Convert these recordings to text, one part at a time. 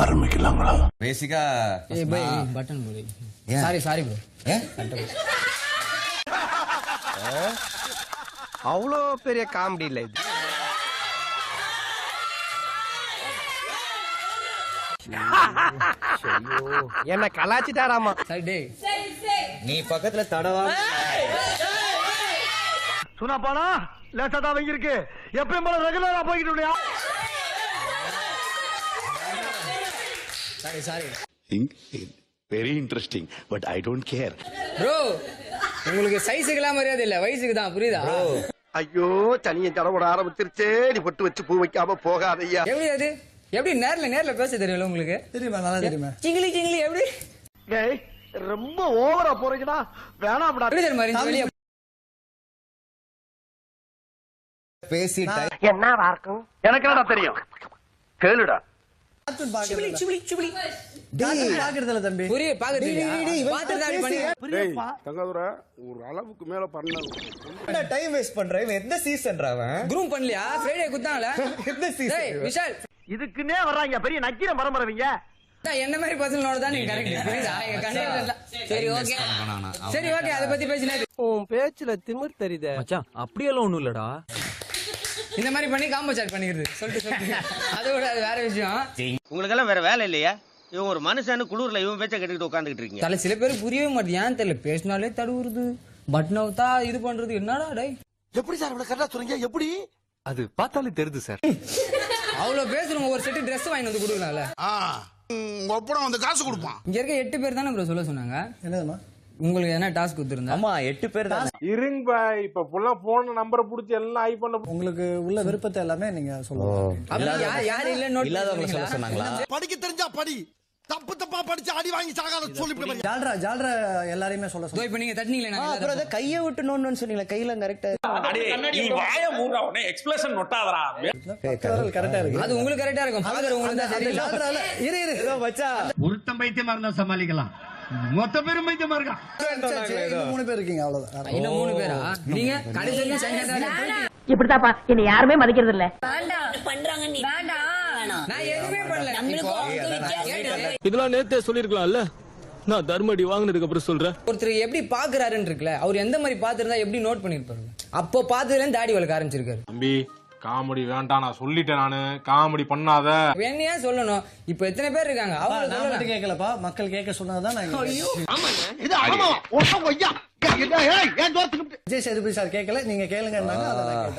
ஆரம்பிக்கலாங்களா? பேசிக்கா பட்டன் போடு. Sorry bro. அவ்வளோ பெரிய காமெடி இல்ல இது. என்ன கலாச்சிட்டாராமா. நீ பக்கத்துல தடவா சுனா பானா லேசா தான் வாங்கி இருக்கு. எப்பயும் போல ரெகுலரா போய்கிட்டு இல்லையா? Sorry very interesting but I don't care. Bro, உங்களுக்கு சைஸுக்கெல்லாம் மரியாதை இல்ல, வயசுக்கு தான். புரியுதா? ஐயோ சனியன் தடவோட ஆரம்பிச்சிருச்சே. நீ பொட்டு வச்சு பூ வைக்காம போகாதையா. எப்படி அது எப்படி நேர்ல பேச தெரியல உங்களுக்கு? தெரியுமா? நல்லா தெரியுமா? சிங்கிலி எப்படி ஏய் ரொம்ப ஓவரா போறீங்கடா. வேணாம்டா. எப்படி தெரியுமா இருந்துச்சு வெளிய? பேசிட்டா என்ன இருக்கும் எனக்கு என்னடா தெரியும்? கேளுடா. பாக்குறதுல தம்பி புரிய பாக்குறது தங்காதுரை ஒரு அளவுக்கு மேல பண்ண டைம் வேஸ்ட் பண்ற. இவன் எந்த சீசன்டா அவன்? குரூம் பண்ணலையா? ஃப்ரைடே குத்தாங்கல. எந்த சீசன்? டேய் விஷால், இதுக்குன்னே வர்றாங்க பெரிய நக்கீர மரமறவீங்க. என்ன மாதிரி பசங்களோட தான் நீங்க கரெக்ட். புரியுதா? எங்க கண்டென்ட். சரி ஓகே அத பத்தி பேசினா உன் பேச்சுல திமிர் தெரியுதே மச்சான். அப்படியெல்லாம் ஒண்ணும் இல்லடா. இந்த மாதிரி பண்ணி காம்போ சாட் பண்ணிக்கிறது சொல்லிட்டு அதோட அது வேற விஷயம். உங்களுக்கெல்லாம் வேற வேலை இல்லையா? இவன் ஒரு மனுஷனு குளூர்ல இவன் பேச்ச கேட்டுக்கிட்டு உட்காந்துக்கிட்டு இருக்கீங்க. தலை சில பேருக்கு புரியவே மாட்டேன். ஏன் தெரியல, பேசினாலே தடுவுறது, பட்னவுத்தா இது பண்றது. என்னடா டை எப்படி சார் இவ்வளவு கரெக்டா சொல்றீங்க? எப்படி? அது பார்த்தாலே தெரியுது சார். அவ்வளவு பேசுறவங்க ஒரு செட்டு ட்ரெஸ் வாங்கி வந்து கொடுக்கலாம்ல. ஒப்படம் வந்து காசு கொடுப்பான். இங்க இருக்க 8 பேர் தானே ப்ரோ சொல்ல சொன்னாங்க. என்னதுமா? உங்களுக்கு என்ன டாஸ்க் கொடுத்துருந்தா? ஆமா 8 பேர் தான். இருங்க பாய், இப்ப ஃபுல்லா போன் நம்பரை புடிச்சு எல்லாம் ஐ பண்ண. உங்களுக்கு உள்ள விருப்பத்தை எல்லாமே நீங்க சொல்லுங்க. யார் இல்ல நோட் இல்லாதவங்க சொல்ல சொன்னாங்களா? படிக்க தெரிஞ்சா படி, தப்பு தப்பா படிச்சு அடி வாங்கி சாகாத சொல்லி ஜால்ரா எல்லாரையுமே சொல்ல சொல்லுங்க. இப்ப நீங்க தட்டினீங்களே அப்புறம் அத கைய விட்டு நோன்னு சொன்னீங்களா? கையில கரெக்ட்டா நீ வாய மூடுற உடனே எக்ஸ்பிரஷன் நொட்டாதடா. கரெக்டா இருக்கு. அது உங்களுக்கு கரெக்டா இருக்கும். பாக்குறவங்களுக்கு தான் தெரியல. ஜால்ரால இரு மச்சான். ஒருத்தன் பைத்தியமா இருந்தா சமாளிக்கலாம். மொத்த பேரும் பைத்தியமா இருக்கா? 3 பேர் இருக்கீங்க அவ்வளவுதான். இன்னும் 3 பேரா? நீங்க கடைசில சைனா இப்படிதாப்பா என்ன யாருமே மதிக்கிறது இல்ல. பண்றாங்க நீ வேண்டாம். நான் எதுவுமே பண்ணல. இதெல்லாம் நேத்தே சொல்லிருக்கலாம்ல. நான் தர்மடி வாங்குனதுக்கு அப்புறம் சொல்றேன். ஒருத்தர் எப்படி பாக்குறாருன்னு இருக்குல்ல, அவர் எந்த மாதிரி பாத்துருந்தா எப்படி நோட் பண்ணிருப்பாரு? அப்போ பாத்ததுல இருந்து தாடி வளர்க்க ஆரம்பிச்சிருக்காரு. தம்பி காமெடி வேண்டாம், நான் சொல்லிட்டேன். நானு காமெடி பண்ணாத. என்னையா சொல்லணும்? இப்ப எத்தனை பேர் இருக்காங்க? அவங்க கேட்கலப்பா, மக்கள் கேட்க சொன்னதான் நான். விஜய் சேதுபதி சார் கேட்கல, நீங்க கேளுங்க.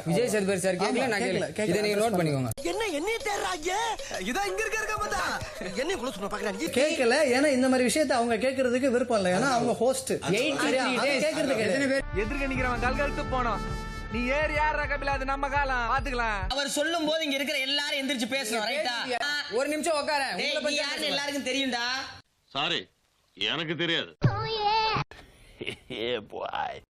விஜய் சேதுபதி சார் கேட்கல, நான் கேட்கல. இதை நீங்க நோட் பண்ணிக்கோங்க. என்ன தேடுறாங்க? இதான் இங்க இருக்க மாட்டா. என்ன இவ்வளவு சொல்ல பாக்குறாங்க? கேட்கல, ஏன்னா இந்த மாதிரி விஷயத்தை அவங்க கேட்கறதுக்கு விருப்பம் இல்லை. ஏன்னா அவங்க ஹோஸ்ட். கேட்கறதுக்கு எத்தனை பேர் எதிர்க்க நிக்கிறவன் கல்கழுத்து போனோம். நீ ஏறி யார் ரகபில அது நம்ம காலம் பாத்துக்கலாம். அவர் சொல்லும் போது இங்க இருக்கிற எல்லாரும் எந்திரிச்சு பேசணும். ரைட்டா? ஒரு நிமிஷம் உட்கார. உங்களை பத்தி யாருன்னு எல்லாருக்கும் தெரியும்டா. சாரி எனக்கு தெரியாது.